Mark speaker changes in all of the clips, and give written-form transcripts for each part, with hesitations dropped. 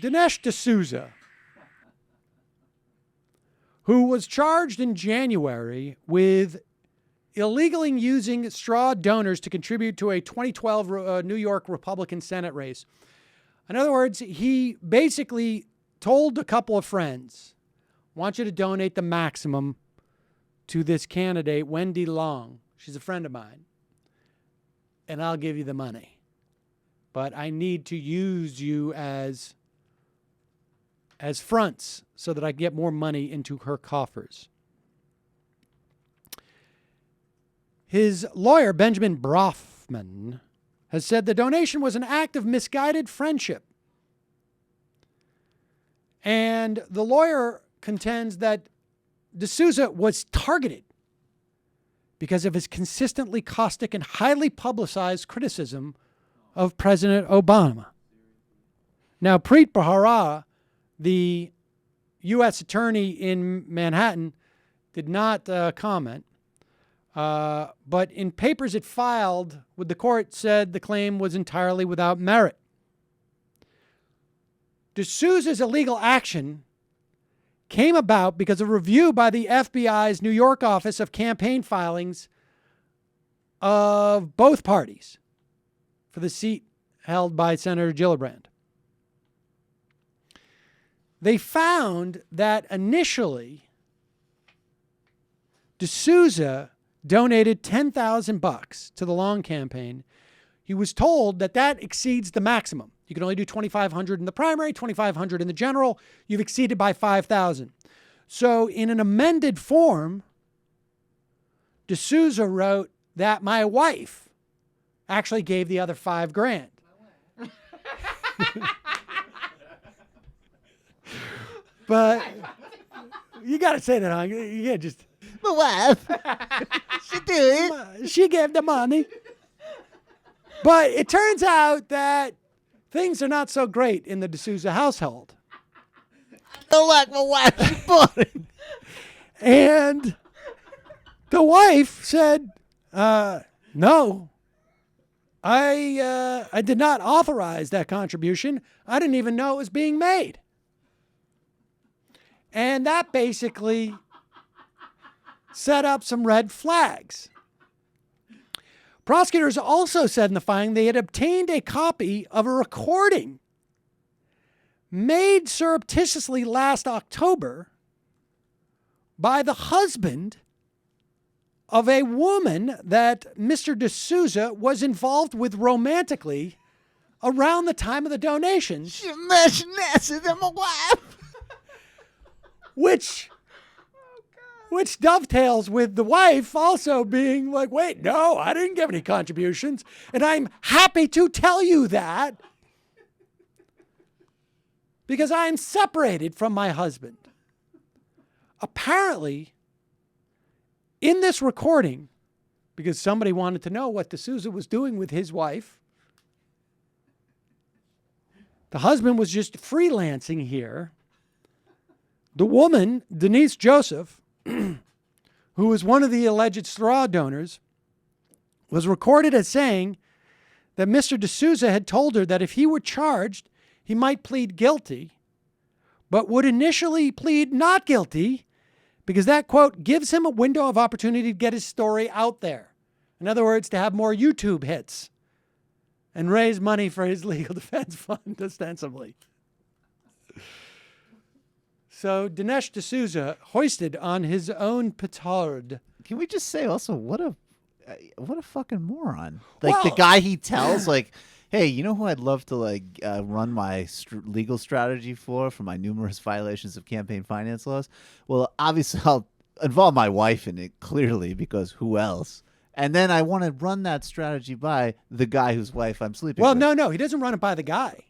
Speaker 1: Dinesh D'Souza, who was charged in January with illegally using straw donors to contribute to a 2012 New York Republican Senate race. In other words, he basically told a couple of friends, I want you to donate the maximum to this candidate, Wendy Long. She's a friend of mine. And I'll give you the money. But I need to use you as fronts so that I get more money into her coffers. His lawyer, Benjamin Brofman, has said the donation was an act of misguided friendship. And the lawyer contends that D'Souza was targeted because of his consistently caustic and highly publicized criticism of President Obama. Now, Preet Bharara, the U.S. attorney in Manhattan, did not comment. But in papers it filed with the court said the claim was entirely without merit. D'Souza's illegal action came about because of review by the FBI's New York office of campaign filings of both parties for the seat held by Senator Gillibrand. They found that initially D'Souza donated $10,000 to the Long campaign. He was told that that exceeds the maximum. You can only do $2,500 in the primary, $2,500 in the general. You've exceeded by $5,000. So in an amended form, D'Souza wrote that my wife actually gave the other $5,000. But you got to say that, huh? You can't just...
Speaker 2: My wife. She did it.
Speaker 1: She gave the money. But it turns out that things are not so great in the D'Souza household.
Speaker 2: I don't like my wife. She's boring.
Speaker 1: And the wife said, no, I did not authorize that contribution. I didn't even know it was being made. And that basically set up some red flags. Prosecutors also said in the filing they had obtained a copy of a recording made surreptitiously last October by the husband of a woman that Mr. D'Souza was involved with romantically around the time of the donations.
Speaker 2: She's much nicer than my wife.
Speaker 1: Which dovetails with the wife also being like, wait, no, I didn't give any contributions. And I'm happy to tell you that because I'm separated from my husband. Apparently, in this recording, because somebody wanted to know what D'Souza was doing with his wife, the husband was just freelancing here. The woman, Denise Joseph, who was one of the alleged straw donors, was recorded as saying that Mr. D'Souza had told her that if he were charged, he might plead guilty, but would initially plead not guilty because that, quote, gives him a window of opportunity to get his story out there. In other words, to have more YouTube hits and raise money for his legal defense fund, ostensibly. So Dinesh D'Souza hoisted on his own petard.
Speaker 2: Can we just say also what a fucking moron? Like the guy he tells, like, hey, you know who I'd love to run my legal strategy for my numerous violations of campaign finance laws? Well, obviously I'll involve my wife in it clearly because who else? And then I want to run that strategy by the guy whose wife I'm sleeping with.
Speaker 1: No, he doesn't run it by the guy.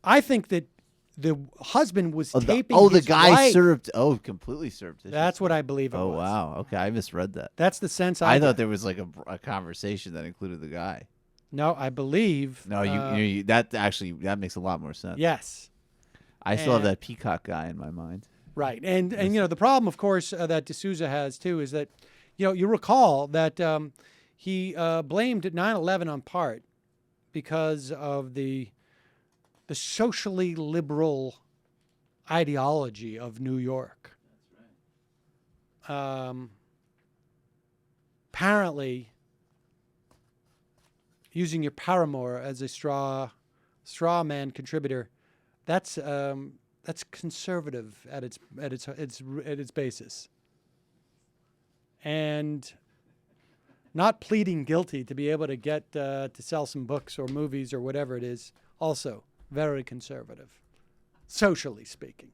Speaker 1: I think that the husband was taping
Speaker 2: the
Speaker 1: his
Speaker 2: guy
Speaker 1: wife.
Speaker 2: completely surreptitious.
Speaker 1: That's what I believe it was.
Speaker 2: Oh, wow. Okay, I misread that.
Speaker 1: That's the sense
Speaker 2: I
Speaker 1: I
Speaker 2: thought there was like a conversation that included the guy.
Speaker 1: No, I believe.
Speaker 2: No, that makes a lot more sense.
Speaker 1: Yes.
Speaker 2: I still have that Peacock guy in my mind.
Speaker 1: Right. And the problem, of course, that D'Souza has, too, is that, you recall that he blamed 9/11 on part because of the the socially liberal ideology of New York. Apparently, using your paramour as a straw man contributor, that's conservative at its basis, and not pleading guilty to be able to get to sell some books or movies or whatever it is, also very conservative, socially speaking.